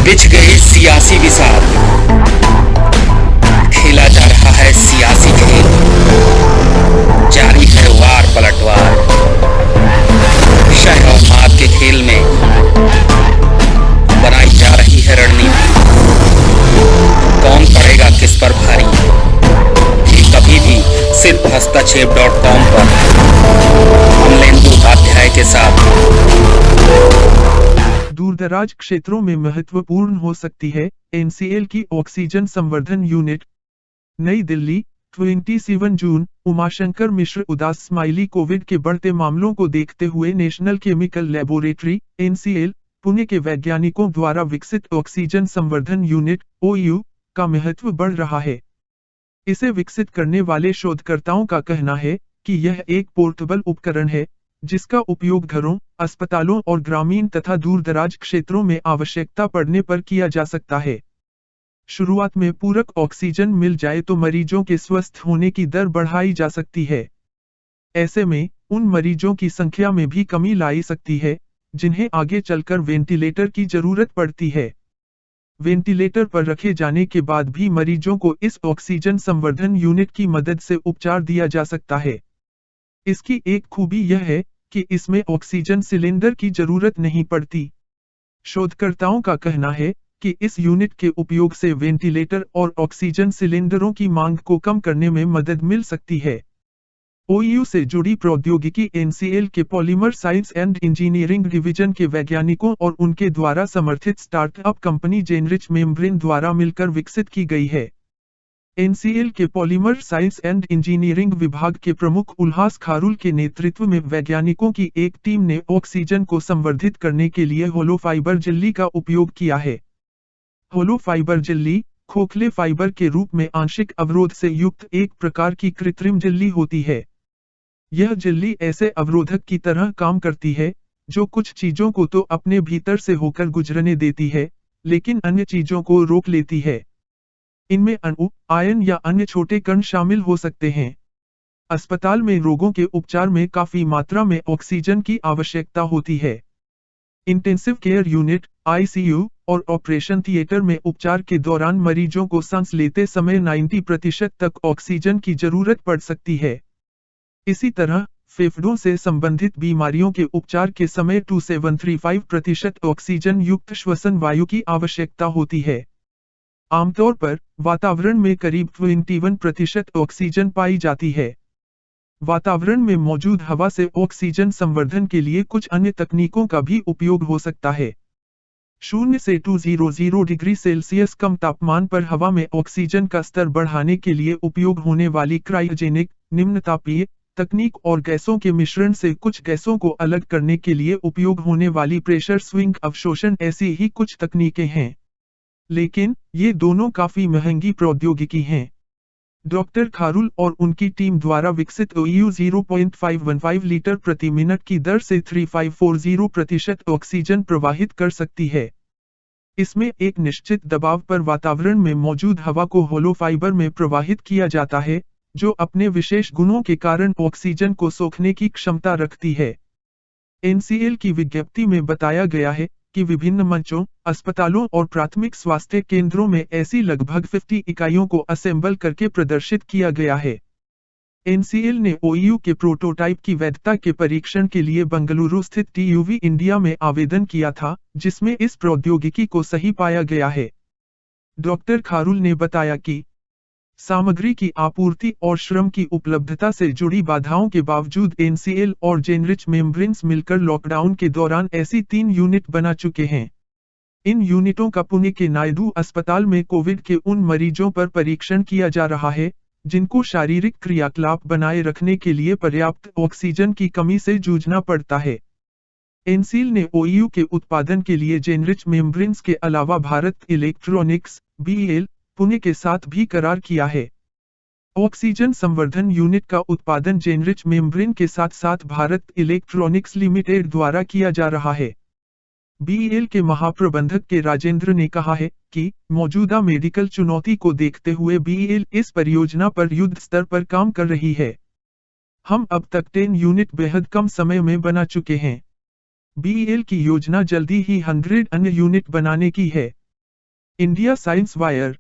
बिछ गई सियासी विसात, खेला जा रहा है सियासी खेल, जारी है वार पलटवार। शह और मात के खेल में बनाई जा रही है रणनीति। कौन पड़ेगा किस पर भारी, ये कभी भी सिर्फ हस्तक्षेप.com पर अमलेंदु उपाध्याय के साथ। दूरदराज क्षेत्रों में महत्वपूर्ण हो सकती है एनसीएल की ऑक्सीजन संवर्धन यूनिट। नई दिल्ली 27 जून। उमाशंकर मिश्र उदास स्माइली। कोविड के बढ़ते मामलों को देखते हुए national chemical laboratory NCL Pune के वैज्ञानिकों द्वारा विकसित ऑक्सीजन संवर्धन यूनिट ओयू का महत्व बढ़ रहा है। इसे विकसित करने वाले शोधकर्ताओं का कहना है कि यह एक पोर्टेबल उपकरण है जिसका उपयोग घरों, अस्पतालों और ग्रामीण तथा दूरदराज क्षेत्रों में आवश्यकता पड़ने पर किया जा सकता है। शुरुआत में पूरक ऑक्सीजन मिल जाए तो मरीजों के स्वस्थ होने की दर बढ़ाई जा सकती है। ऐसे में उन मरीजों की संख्या में भी कमी लाई सकती है जिन्हें आगे चलकर वेंटिलेटर की जरूरत पड़ती है। वेंटिलेटर पर रखे जाने के बाद भी मरीजों को इस ऑक्सीजन संवर्धन यूनिट की मदद से उपचार दिया जा सकता है। इसकी एक खूबी यह है कि इसमें ऑक्सीजन सिलेंडर की जरूरत नहीं पड़ती। शोधकर्ताओं का कहना है कि इस यूनिट के उपयोग से वेंटिलेटर और ऑक्सीजन सिलेंडरों की मांग को कम करने में मदद मिल सकती है। ओयू से जुड़ी प्रौद्योगिकी एनसीएल के polymer science and engineering division के वैज्ञानिकों और उनके द्वारा समर्थित स्टार्टअप कंपनी जेनरिच मेम्ब्रेन द्वारा मिलकर विकसित की गई है। एनसीएल के पॉलीमर साइंस एंड इंजीनियरिंग विभाग के प्रमुख उल्हास खारुल के नेतृत्व में वैज्ञानिकों की एक टीम ने ऑक्सीजन को संवर्धित करने के लिए होलो फाइबर झिल्ली का उपयोग किया है। होलो फाइबर झिल्ली खोखले फाइबर के रूप में आंशिक अवरोध से युक्त एक प्रकार की कृत्रिम झिल्ली होती है। यह झिल्ली ऐसे अवरोधक की तरह काम करती है जो कुछ चीजों को तो अपने भीतर से होकर गुजरने देती है, लेकिन अन्य चीजों को रोक लेती है। इनमें अणु, आयन या अन्य छोटे कण शामिल हो सकते हैं। अस्पताल में रोगों के उपचार में काफी मात्रा में ऑक्सीजन की आवश्यकता होती है। इंटेंसिव केयर यूनिट आईसीयू और ऑपरेशन थिएटर में उपचार के दौरान मरीजों को सांस लेते समय 90% तक ऑक्सीजन की जरूरत पड़ सकती है। इसी तरह फेफड़ों से संबंधित बीमारियों के उपचार के समय 2735% ऑक्सीजन युक्त श्वसन वायु की आवश्यकता होती है। आमतौर पर वातावरण में करीब 21% ऑक्सीजन पाई जाती है। वातावरण में मौजूद हवा से ऑक्सीजन संवर्धन के लिए कुछ अन्य तकनीकों का भी उपयोग हो सकता है। 0 से 200 डिग्री सेल्सियस कम तापमान पर हवा में ऑक्सीजन का स्तर बढ़ाने के लिए उपयोग होने वाली क्रायोजेनिक निम्न तापीय तकनीक और गैसों के मिश्रण से कुछ गैसों को अलग करने के लिए उपयोग होने वाली प्रेशर स्विंग अवशोषण ऐसी ही कुछ तकनीकें हैं। लेकिन ये दोनों काफी महंगी प्रौद्योगिकी हैं। डॉक्टर खारुल और उनकी टीम द्वारा विकसित ओयू 0.515 लीटर प्रति मिनट की दर से 3540% ऑक्सीजन प्रवाहित कर सकती है। इसमें एक निश्चित दबाव पर वातावरण में मौजूद हवा को होलो फाइबर में प्रवाहित किया जाता है, जो अपने विशेष गुणों के कारण ऑक्सीजन को सोखने की क्षमता रखती है। एनसीएल की विज्ञप्ति में बताया गया है कि विभिन्न मंचों, अस्पतालों और प्राथमिक स्वास्थ्य केंद्रों में ऐसी लगभग 50 इकाइयों को असेंबल करके प्रदर्शित किया गया है। एनसीएल ने ओयू के प्रोटोटाइप की वैधता के परीक्षण के लिए बंगलुरु स्थित टीयूवी इंडिया में आवेदन किया था, जिसमें इस प्रौद्योगिकी को सही पाया गया है। डॉक्टर खारुल ने बताया कि सामग्री की आपूर्ति और श्रम की उपलब्धता से जुड़ी बाधाओं के बावजूद एनसीएल और जेनरिच मेम्ब्रेन्स मिलकर लॉकडाउन के दौरान ऐसी 3 यूनिट बना चुके हैं। इन यूनिटों का पुणे के नायडू अस्पताल में कोविड के उन मरीजों पर परीक्षण किया जा रहा है जिनको शारीरिक क्रियाकलाप बनाए रखने के लिए पर्याप्त ऑक्सीजन की कमी से जूझना पड़ता है। एनसीएल ने ओयू के उत्पादन के लिए जेनरिच मेम्ब्रेन्स के अलावा भारत इलेक्ट्रॉनिक्स बीईएल पुणे के साथ भी करार किया है। ऑक्सीजन संवर्धन यूनिट का उत्पादन जेनरिच मेम्ब्रेन के साथ साथ भारत इलेक्ट्रॉनिक्स लिमिटेड द्वारा किया जा रहा है। बीईएल के महाप्रबंधक के राजेंद्र ने कहा है कि मौजूदा मेडिकल चुनौती को देखते हुए बीईएल इस परियोजना पर युद्ध स्तर पर काम कर रही है। हम अब तक 10 यूनिट बेहद कम समय में बना चुके हैं। बीईएल की योजना जल्दी ही 100 अन्य यूनिट बनाने की है। India science wire